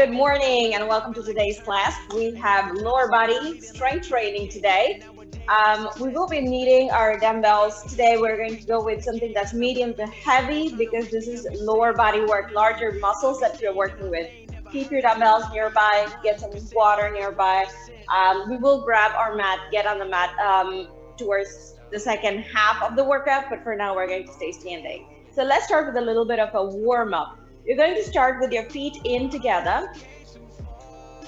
good morning, and welcome to today's class. We have lower body strength training today. We will be needing our dumbbells. Today we're going to go with something that's medium to heavy because this is lower body work, larger muscles that you're working with. Keep your dumbbells nearby, get some water nearby. We will grab our mat, get on the mat towards the second half of the workout, but for now we're going to stay standing. So let's start with a little bit of a warm-up. You're going to start with your feet in together,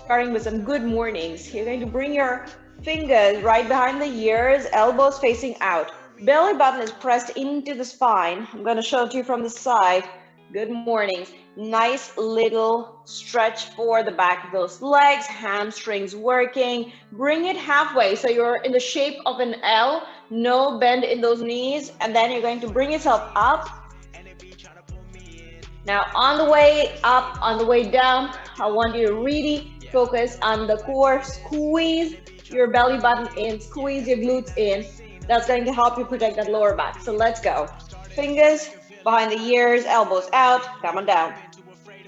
starting with some good mornings. You're going to bring your fingers right behind the ears, elbows facing out. Belly button is pressed into the spine. I'm going to show it to you from the side. Good mornings. Nice little stretch for the back of those legs, hamstrings working. Bring it halfway so you're in the shape of an L, no bend in those knees, and then you're going to bring yourself up. Now on the way up, on the way down, I want you to really focus on the core. Squeeze your belly button in, squeeze your glutes in. That's going to help you protect that lower back. So let's go. Fingers behind the ears, elbows out, come on down.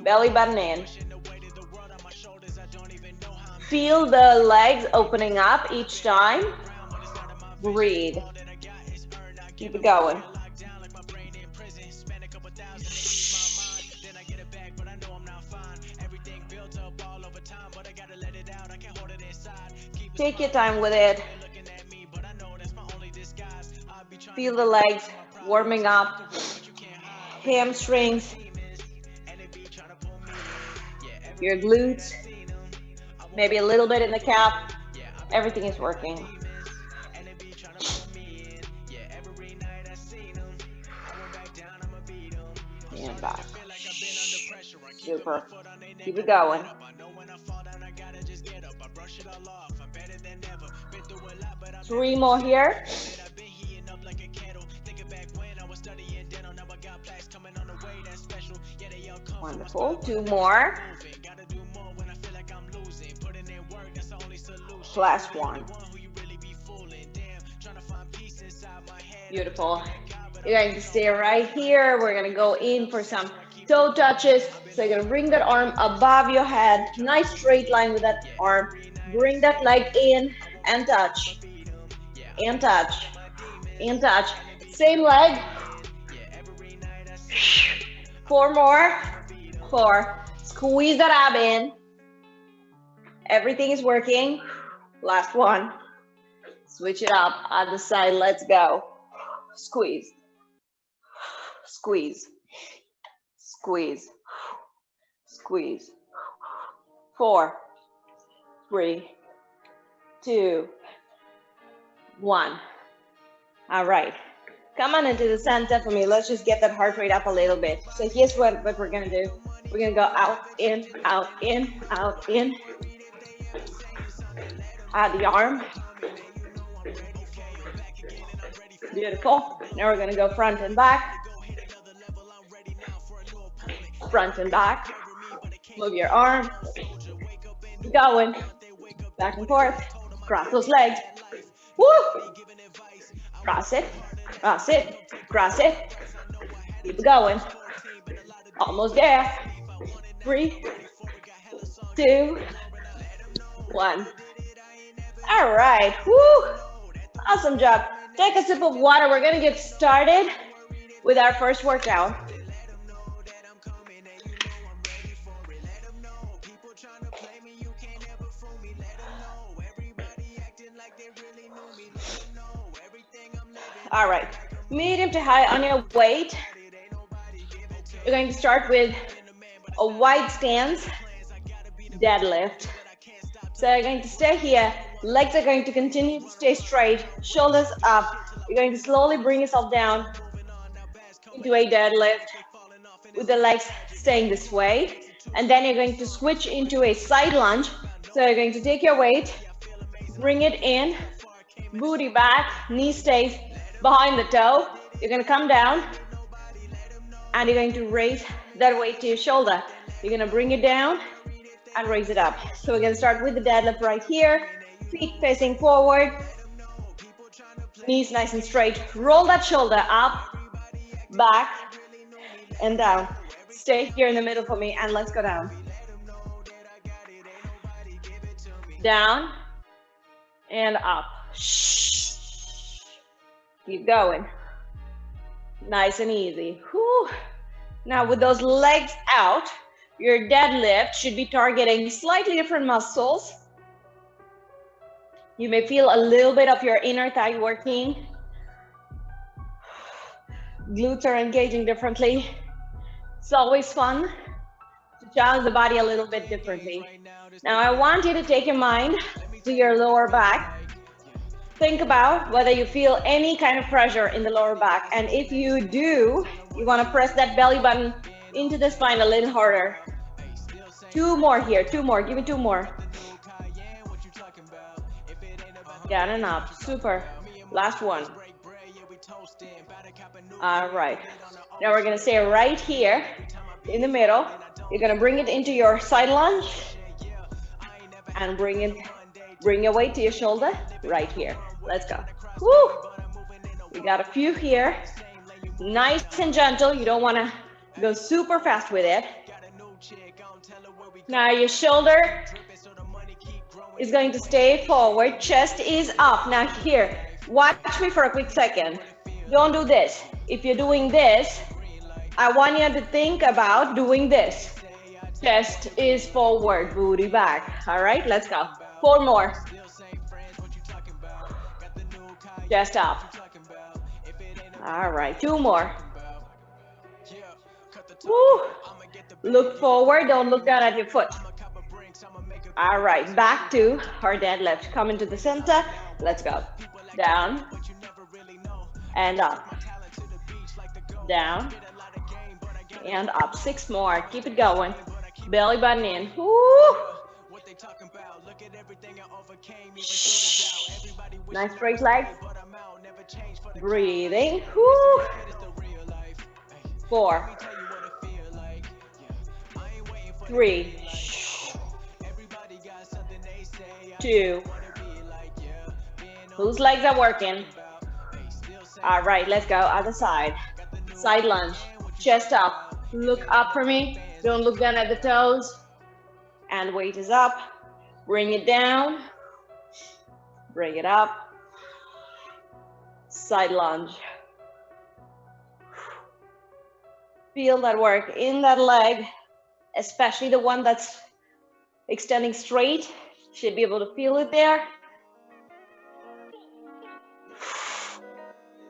Belly button in. Feel the legs opening up each time. Breathe. Keep it going. Take your time with it. Feel the legs warming up. Hamstrings. Your glutes. Maybe a little bit in the calf. Everything is working. And back. Super. Keep it going. 3 more here. Wonderful. 2 more. Last one. Beautiful. You're going to stay right here. We're going to go in for some toe touches. So you're going to bring that arm above your head. Nice straight line with that arm. Bring that leg in and touch. And touch. And touch. Same leg. 4 more. 4. Squeeze that ab in. Everything is working. Last one. Switch it up. Other side. Let's go. Squeeze. Squeeze. Squeeze. Squeeze. 4, 3, 2, 1. All right. Come on into the center for me. Let's just get that heart rate up a little bit. So here's what we're going to do. We're going to go out, in, out, in, out, in. Add the arm. Beautiful. Now we're going to go front and back. Front and back. Move your arm. Keep going. Back and forth. Cross those legs. Woo! Cross it. Cross it. Cross it. Keep it going. Almost there. 3, 2, 1. All right. Woo! Awesome job. Take a sip of water. We're going to get started with our first workout. All right, medium to high on your weight. You're going to start with a wide stance, deadlift. So you're going to stay here. Legs are going to continue to stay straight, shoulders up. You're going to slowly bring yourself down into a deadlift with the legs staying this way. And then you're going to switch into a side lunge. So you're going to take your weight, bring it in, booty back, knee stays behind the toe. You're going to come down and you're going to raise that weight to your shoulder. You're going to bring it down and raise it up. So we're going to start with the deadlift right here. Feet facing forward. Knees nice and straight. Roll that shoulder up, back, and down. Stay here in the middle for me and let's go down. Down and up. Keep going. Nice and easy. Whew. Now with those legs out, your deadlift should be targeting slightly different muscles. You may feel a little bit of your inner thigh working. Glutes are engaging differently. It's always fun to challenge the body a little bit differently. Now I want you to take your mind to your lower back. Think about whether you feel any kind of pressure in the lower back. And if you do, you want to press that belly button into the spine a little harder. 2 more here, 2 more, give me 2 more. Down and up, super. Last one. All right, now we're gonna stay right here in the middle. You're gonna bring it into your side lunge and bring your weight to your shoulder right here. Let's go. Woo! We got a few here. Nice and gentle. You don't want to go super fast with it. Now your shoulder is going to stay forward. Chest is up. Now here, watch me for a quick second. Don't do this. If you're doing this, I want you to think about doing this. Chest is forward, booty back. All right, let's go. 4 more. Chest up. All right, 2 more. Woo. Look forward, don't look down at your foot. All right, back to our deadlift. Come into the center. Let's go. Down and up. Down and up. 6 more. Keep it going. Belly button in. Woo. Nice straight legs. Breathing. Woo. 4, 3, 2. Whose legs are working? All right, let's go. Other side. Side lunge. Chest up. Look up for me. Don't look down at the toes. And weight is up. Bring it down. Bring it up. Side lunge. Feel that work in that leg, especially the one that's extending straight. Should be able to feel it there.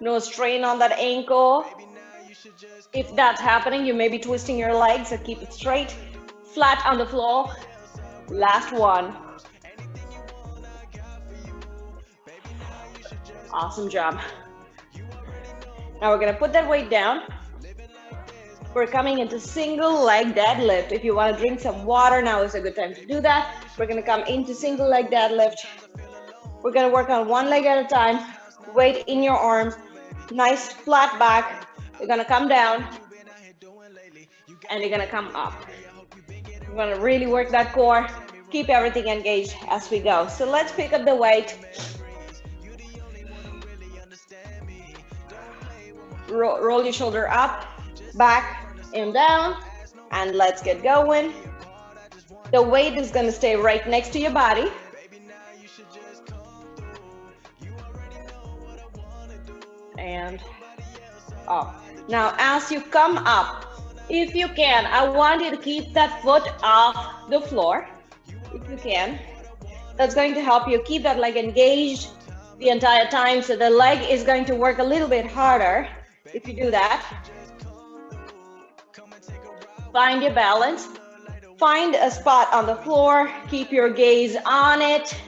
No strain on that ankle. If that's happening, you may be twisting your legs, so keep it straight. Flat on the floor. Last one. Awesome job. Now we're gonna put that weight down. We're coming into single leg deadlift. If you want to drink some water, now is a good time to do that. We're going to come into single leg deadlift. We're going to work on one leg at a time. Weight in your arms. Nice flat back. You're going to come down. And you're going to come up. We're going to really work that core. Keep everything engaged as we go. So let's pick up the weight. Roll your shoulder up, back, and down, and let's get going. The weight is going to stay right next to your body. And up. Now as you come up, if you can, I want you to keep that foot off the floor, if you can. That's going to help you keep that leg engaged the entire time, so the leg is going to work a little bit harder if you do that. Find your balance. Find a spot on the floor. Keep your gaze on it.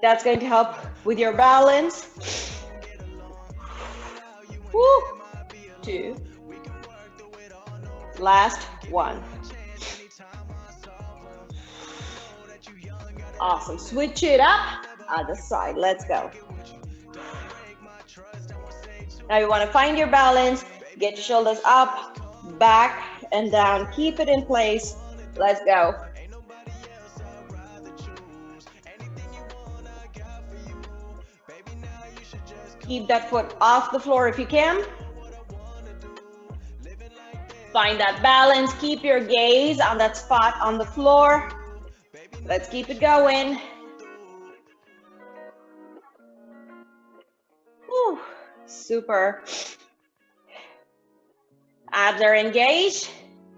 That's going to help with your balance. Woo. 2. Last one. Awesome. Switch it up. Other side. Let's go. Now you want to find your balance. Get your shoulders up, back, and down. Keep it in place. Let's go. Keep that foot off the floor if you can. Find that balance. Keep your gaze on that spot on the floor. Let's keep it going. Whew, super. Abs are engaged.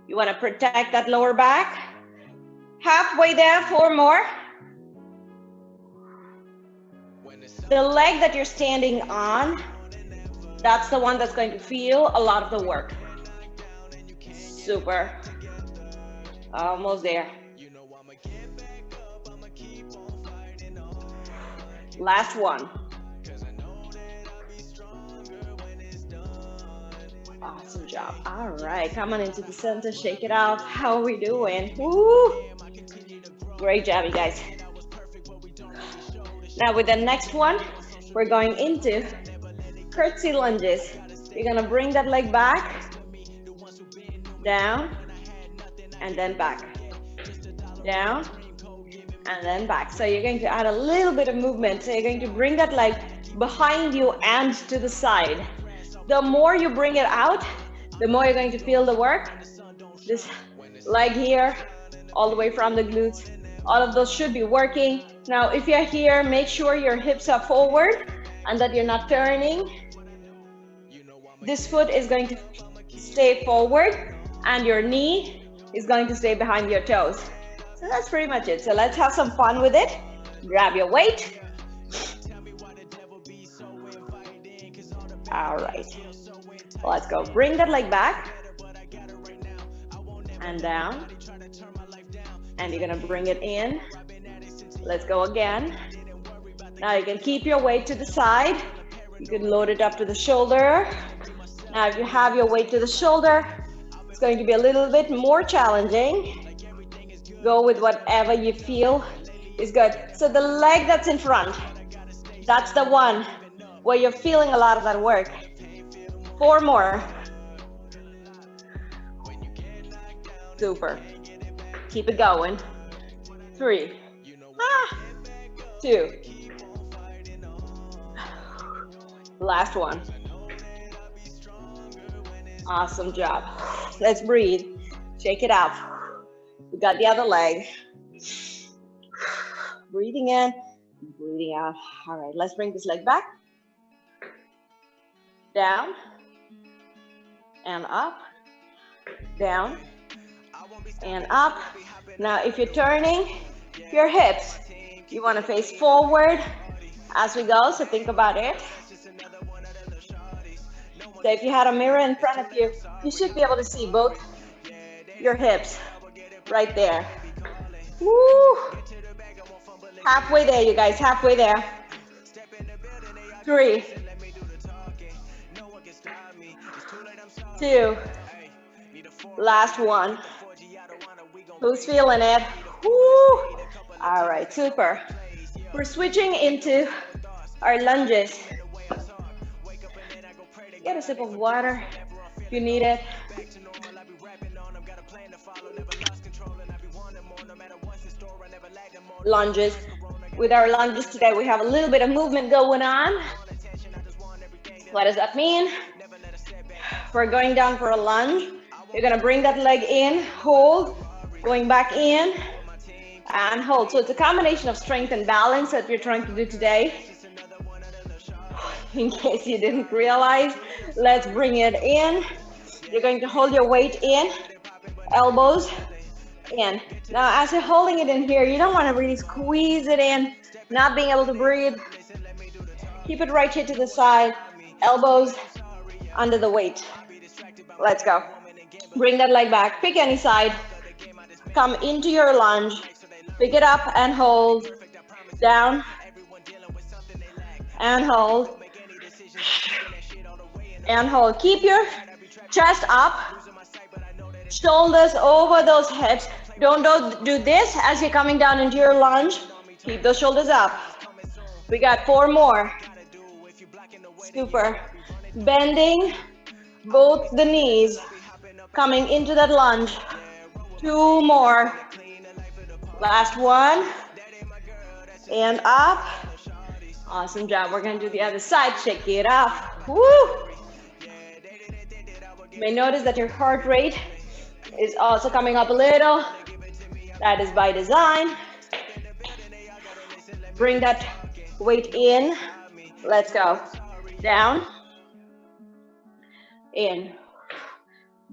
You want to protect that lower back. Halfway there, 4 more. The leg that you're standing on, that's the one that's going to feel a lot of the work. Super. Almost there. Last one. Awesome job. All right, come on into the center, shake it out. How are we doing? Woo! Great job, you guys. Now with the next one, we're going into curtsy lunges. You're gonna bring that leg back, down, and then back. Down, and then back. So you're going to add a little bit of movement. So you're going to bring that leg behind you and to the side. The more you bring it out, the more you're going to feel the work. This leg here, all the way from the glutes, all of those should be working. Now, if you're here, make sure your hips are forward and that you're not turning. This foot is going to stay forward and your knee is going to stay behind your toes. So that's pretty much it. So let's have some fun with it. Grab your weight. All right, let's go. Bring that leg back and down, and you're gonna bring it in. Let's go again. Now you can keep your weight to the side. You can load it up to the shoulder. Now if you have your weight to the shoulder, it's going to be a little bit more challenging. Go with whatever you feel is good. So the leg that's in front, that's the one where you're feeling a lot of that work. 4 more. Super. Keep it going. 3. 2. Last one. Awesome job. Let's breathe. Shake it out. We got the other leg. Breathing in, breathing out. All right, let's bring this leg back. Down and up, down and up. Now if you're turning your hips, you want to face forward as we go, so think about it. So if you had a mirror in front of you, you should be able to see both your hips right there. Woo! Halfway there, you guys, halfway there. 3, 2, last one. Who's feeling it? Woo! All right, super. We're switching into our lunges. Get a sip of water if you need it. Lunges. With our lunges today, we have a little bit of movement going on. What does that mean? We're going down for a lunge. You're gonna bring that leg in, hold, going back in, and hold. So it's a combination of strength and balance that we're trying to do today. In case you didn't realize, let's bring it in. You're going to hold your weight in, elbows in. Now, as you're holding it in here, you don't want to really squeeze it in, not being able to breathe. Keep it right here to the side, elbows under the weight. Let's go. Bring that leg back, pick any side, come into your lunge, pick it up and hold, down, and hold, and hold. Keep your chest up, shoulders over those hips. Don't do this as you're coming down into your lunge. Keep those shoulders up. We got 4 more. Super. Bending both the knees, coming into that lunge. 2 more. Last one. And up. Awesome job. We're going to do the other side. Shake it up. Woo! You may notice that your heart rate is also coming up a little. That is by design. Bring that weight in. Let's go. Down, in,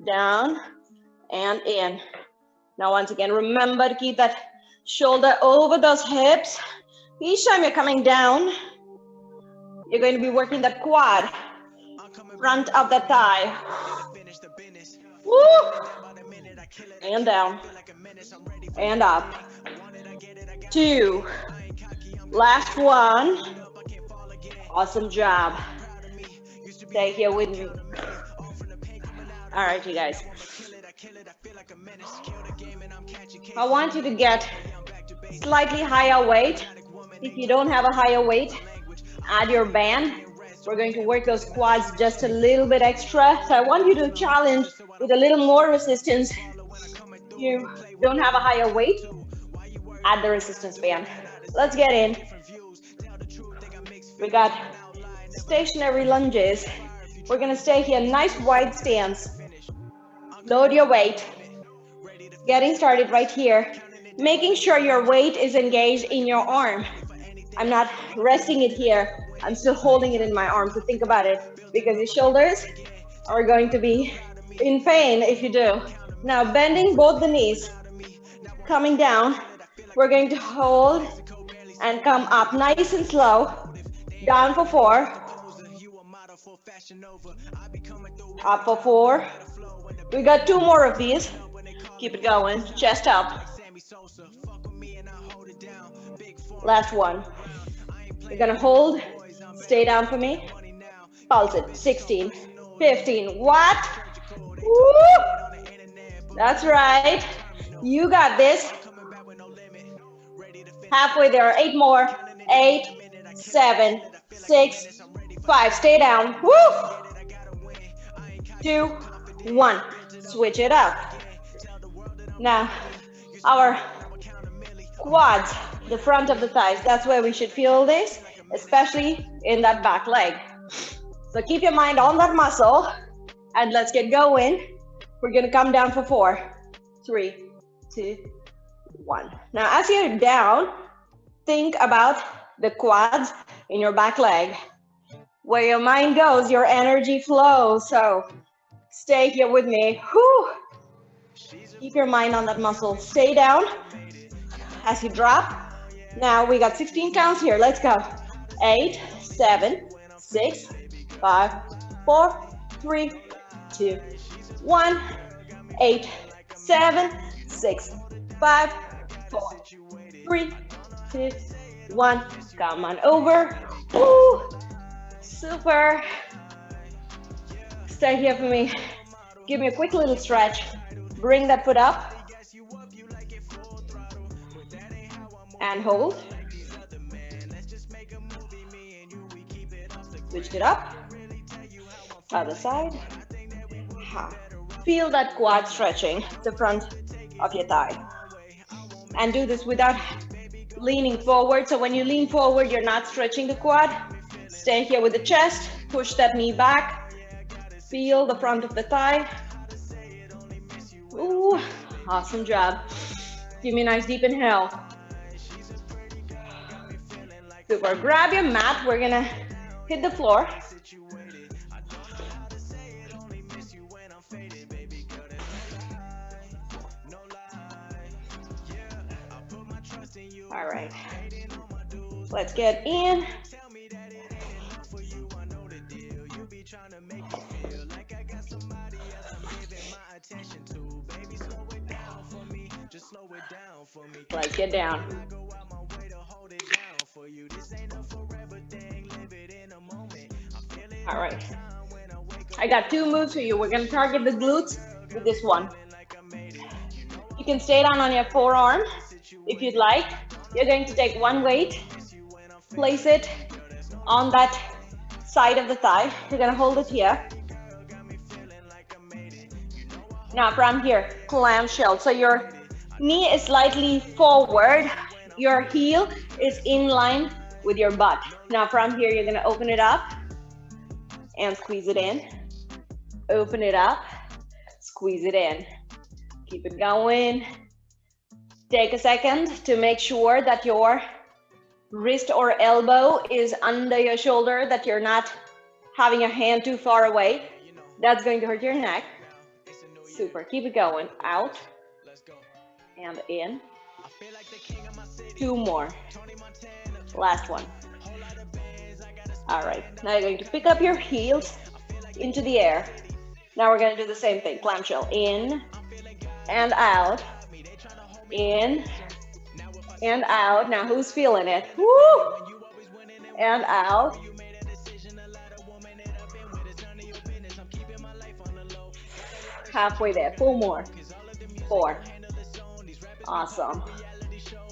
down, and in. Now, once again, remember to keep that shoulder over those hips. Each time you're coming down, you're going to be working that quad, front of the thigh. Woo! And down, and up. 2. Last one. Awesome job. Stay here with me. All right, you guys. I want you to get slightly higher weight. If you don't have a higher weight, add your band. We're going to work those quads just a little bit extra. So I want you to challenge with a little more resistance. You don't have a higher weight, add the resistance band. Let's get in. We got stationary lunges. We're gonna stay here, nice wide stance. Load your weight. Getting started right here. Making sure your weight is engaged in your arm. I'm not resting it here. I'm still holding it in my arm, so think about it, because your shoulders are going to be in pain if you do. Now bending both the knees, coming down. We're going to hold and come up nice and slow. Down for 4. Up for 4. We got 2 more of these. Keep it going. Chest up. Last one. You're gonna hold. Stay down for me. Pulse it. 16, 15. What? Woo! That's right. You got this. Halfway there. 8 more. 8, 7, 6, 5. Stay down. Woo! 2, 1. Switch it up. Now, our quads, the front of the thighs, that's where we should feel this, especially in that back leg. So keep your mind on that muscle, and let's get going. We're gonna come down for 4, 3, 2, 1. Now, as you're down, think about the quads in your back leg. Where your mind goes, your energy flows. So stay here with me. Whew. Keep your mind on that muscle. Stay down as you drop. Now we got 16 counts here. Let's go. 8, 7, 6, 5, 4, 3, 2, 1. 8, 7, 6, 5, 4, 3, 2, 1. Come on over. Woo. Super. Stay here for me. Give me a quick little stretch. Bring that foot up. And hold. Switch it up. Other side. Feel that quad stretching the front of your thigh. And do this without leaning forward. So when you lean forward, you're not stretching the quad. Stay here with the chest. Push that knee back. Feel the front of the thigh. Ooh, awesome job. Give me a nice deep inhale. Super. Grab your mat. We're gonna hit the floor. All right. Let's get in. Let's get down. All right. I got 2 moves for you. We're going to target the glutes with this one. You can stay down on your forearm if you'd like. You're going to take one weight, place it on that side of the thigh. You're going to hold it here. Now from here, clamshell. So your knee is slightly forward. Your heel is in line with your butt. Now from here, you're gonna open it up and squeeze it in. Open it up, squeeze it in. Keep it going. Take a second to make sure that your wrist or elbow is under your shoulder, that you're not having your hand too far away. That's going to hurt your neck. Super, keep it going. Out and in. 2 more. Last one. All right, now you're going to pick up your heels into the air. Now we're going to do the same thing. Clamshell, in and out, in and out. Now who's feeling it? Woo! And out. Halfway there. 4 more. 4. Awesome.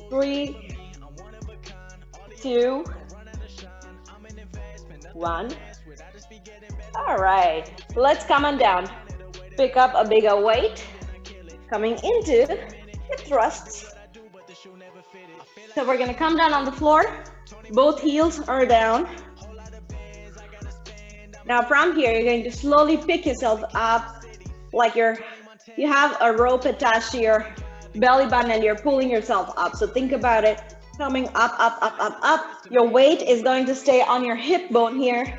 3, 2, 1. All right, let's come on down. Pick up a bigger weight. Coming into hip thrusts. So we're gonna come down on the floor. Both heels are down. Now from here, you're going to slowly pick yourself up like you have a rope attached to your belly button and you're pulling yourself up. So think about it, coming up, up, up, up, up. Your weight is going to stay on your hip bone here.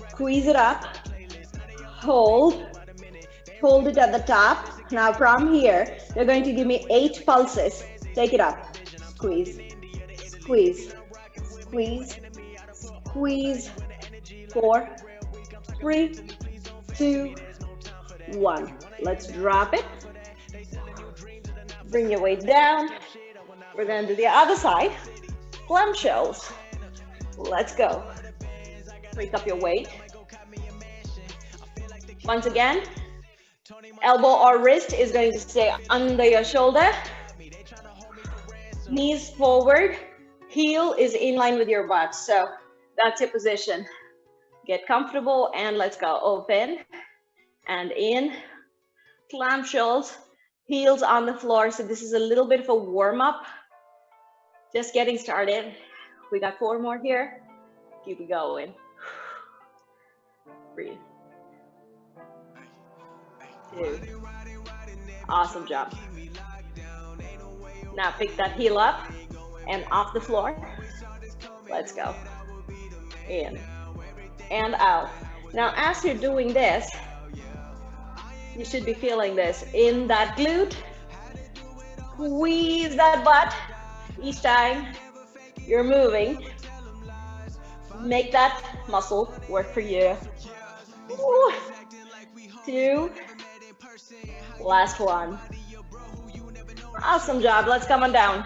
Squeeze it up, hold it at the top. Now from here, you're going to give me 8 pulses. Take it up, squeeze, squeeze, squeeze, squeeze. 4, 3, 2, 1. Let's drop it. Bring your weight down. We're going to do the other side. Clamshells. Let's go. Pick up your weight. Once again, elbow or wrist is going to stay under your shoulder. Knees forward. Heel is in line with your butt. So that's your position. Get comfortable and let's go. Open and in. Clamshells. Heels on the floor. So this is a little bit of a warm-up. Just getting started. We got 4 more here. Keep it going. Breathe. 2. Awesome job. Now pick that heel up and off the floor. Let's go. In and out. Now as you're doing this, you should be feeling this in that glute. Squeeze that butt each time you're moving. Make that muscle work for you. 2. Last one. Awesome job. Let's come on down.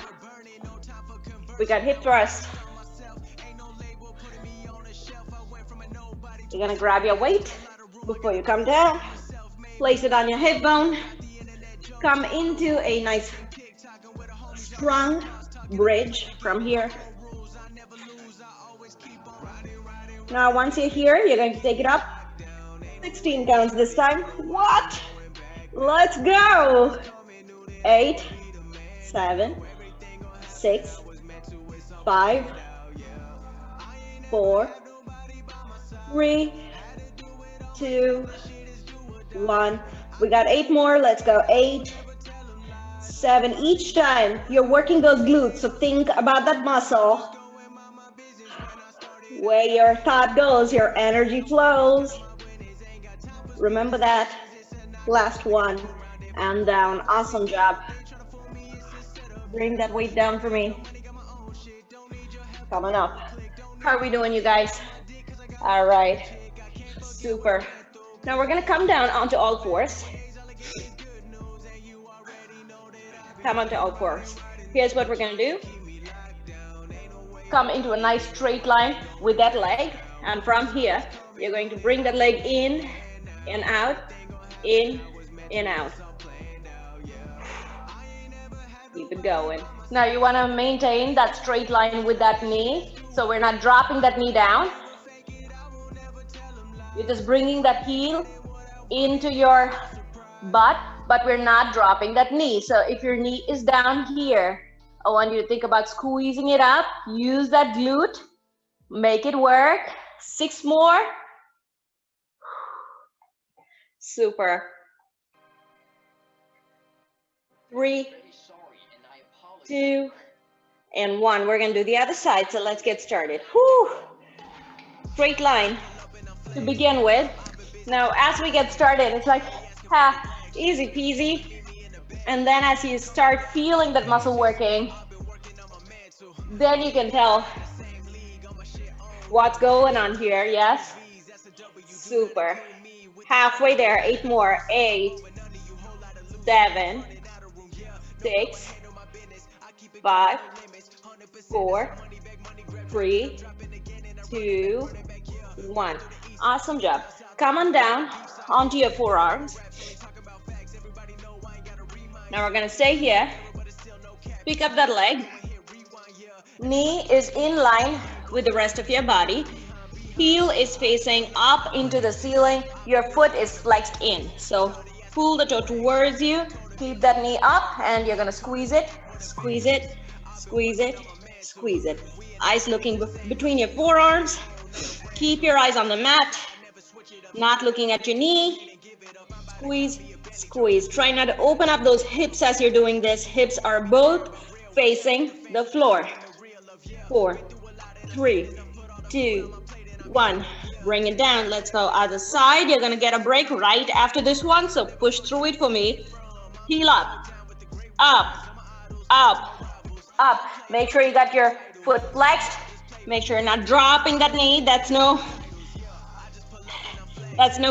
We got hip thrust. You're gonna grab your weight before you come down. Place it on your hip bone. Come into a nice strong bridge from here. Now once you're here, you're going to take it up. 16 counts this time. What? Let's go. 8, 7, 6, 5, 4, 3, 2, 1. We got 8 more. Let's go. 8, 7. Each time you're working those glutes, so think about that muscle. Where your thought goes, your energy flows. Remember that. Last one and down. Awesome job. Bring that weight down for me. Coming up. How are we doing, you guys? All right. Super. Now we're gonna come down onto all fours. Come onto all fours. Here's what we're gonna do. Come into a nice straight line with that leg, and from here you're going to bring that leg in and out, in and out. Keep it going. Now you want to maintain that straight line with that knee, so we're not dropping that knee down. You're just bringing that heel into your butt, but we're not dropping that knee. So if your knee is down here, I want you to think about squeezing it up. Use that glute. Make it work. 6 more. Super. 3, 2, and 1. We're gonna do the other side, so let's get started. Whew. Straight line to begin with. Now, as we get started, it's like, easy peasy. And then as you start feeling that muscle working, then you can tell what's going on here, yes? Super. Halfway there, 8 more. 8, 7, 6, 5, 4, 3, 2, 1. Awesome job. Come on down onto your forearms. Now we're gonna stay here. Pick up that leg. Knee is in line with the rest of your body. Heel is facing up into the ceiling. Your foot is flexed in. So pull the toe towards you. Keep that knee up and you're gonna squeeze it, squeeze it, squeeze it, squeeze it. Eyes looking between your forearms. Keep your eyes on the mat, not looking at your knee. Squeeze, squeeze. Try not to open up those hips as you're doing this. Hips are both facing the floor. 4, 3, 2, 1. Bring it down. Let's go other side. You're gonna get a break right after this one, so push through it for me. Heel up, up, up, up. Make sure you got your foot flexed. Make sure you're not dropping that knee. That's no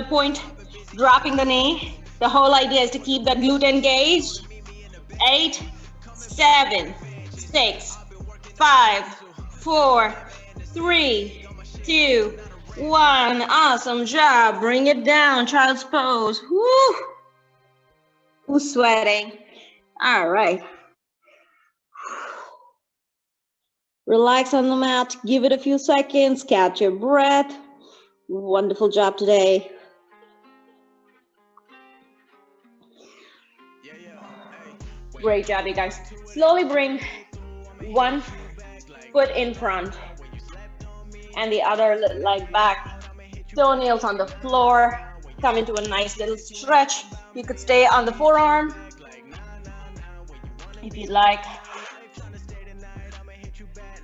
point dropping the knee. The whole idea is to keep that glute engaged. 8, 7, 6, 5, 4, 3, 2, 1. Awesome job. Bring it down. Child's pose. Woo. Who's sweating? All right. Relax on the mat. Give it a few seconds. Catch your breath. Wonderful job today. Great job, you guys. Slowly bring one foot in front and the other leg back. Toenails on the floor. Come into a nice little stretch. You could stay on the forearm if you'd like.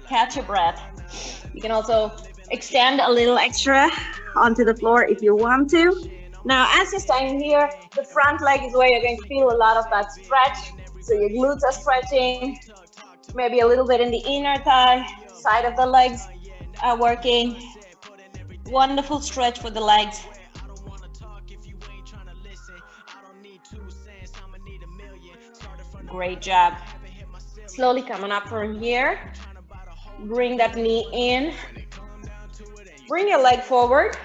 Catch your breath. You can also extend a little extra onto the floor if you want to. Now, as you're standing here, the front leg is where you're going to feel a lot of that stretch. So your glutes are stretching, maybe a little bit in the inner thigh, side of the legs are working. Wonderful stretch for the legs. Great job. Slowly coming up from here. Bring that knee in. Bring your leg forward.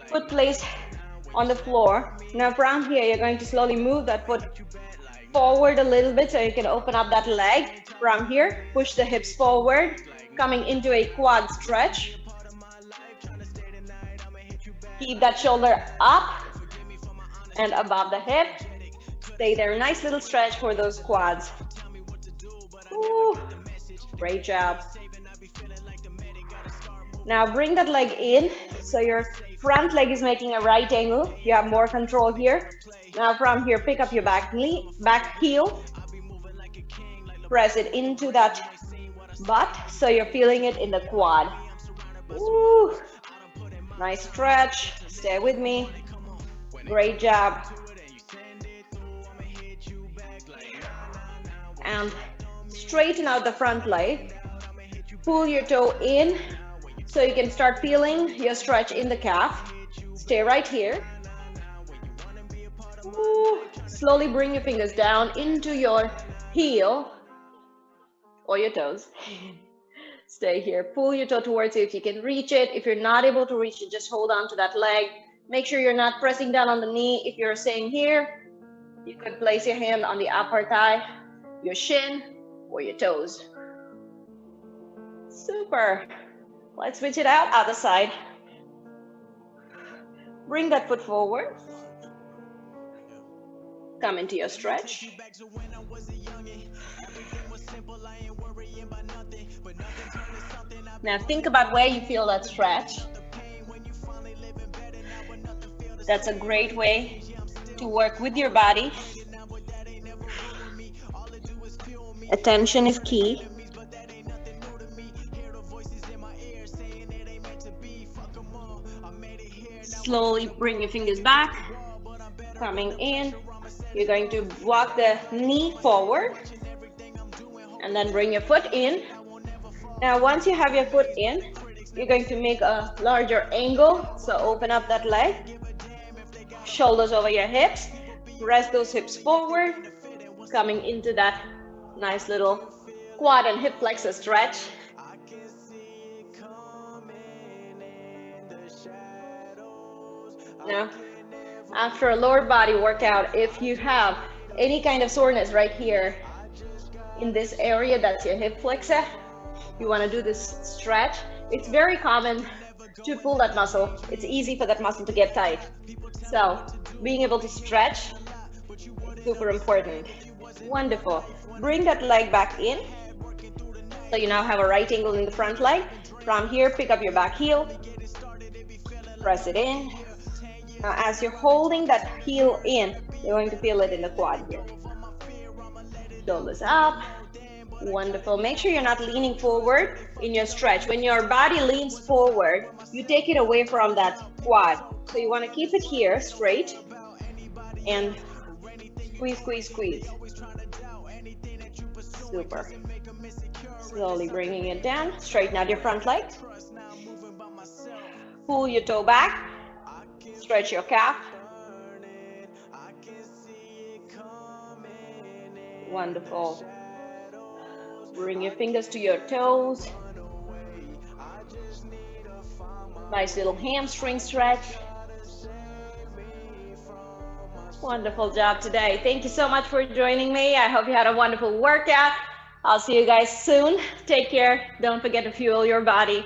Foot placed on the floor. Now from here, you're going to slowly move that foot forward a little bit so you can open up that leg. From here, push the hips forward, coming into a quad stretch. Keep that shoulder up and above the hip. Stay there. Nice little stretch for those quads. Ooh, great job. Now bring that leg in. So your front leg is making a right angle. You have more control here. Now from here, pick up your back heel. Press it into that butt so you're feeling it in the quad. Ooh, nice stretch. Stay with me. Great job. And straighten out the front leg. Pull your toe in so you can start feeling your stretch in the calf. Stay right here. Ooh. Slowly bring your fingers down into your heel or your toes. Stay here. Pull your toe towards you if you can reach it. If you're not able to reach it, just hold on to that leg. Make sure you're not pressing down on the knee. If you're staying here, you could place your hand on the upper thigh, your shin, or your toes. Super. Let's switch it out, other side. Bring that foot forward. Come into your stretch. Now think about where you feel that stretch. That's a great way to work with your body. Attention is key. Slowly bring your fingers back, coming in. You're going to walk the knee forward and then bring your foot in. Now, once you have your foot in, you're going to make a larger angle. So open up that leg, shoulders over your hips, press those hips forward, coming into that nice little quad and hip flexor stretch. Now, after a lower body workout, if you have any kind of soreness right here in this area, that's your hip flexor, you want to do this stretch. It's very common to pull that muscle. It's easy for that muscle to get tight. So being able to stretch is super important. Wonderful. Bring that leg back in. So you now have a right angle in the front leg. From here, pick up your back heel, press it in. Now, as you're holding that heel in, you're going to feel it in the quad here. Shoulders up. Wonderful. Make sure you're not leaning forward in your stretch. When your body leans forward, you take it away from that quad. So you want to keep it here straight and squeeze, squeeze, squeeze. Super. Slowly bringing it down. Straighten out your front leg. Pull your toe back. Stretch your calf. Wonderful. Bring your fingers to your toes. Nice little hamstring stretch. Wonderful job today. Thank you so much for joining me. I hope you had a wonderful workout. I'll see you guys soon. Take care. Don't forget to fuel your body.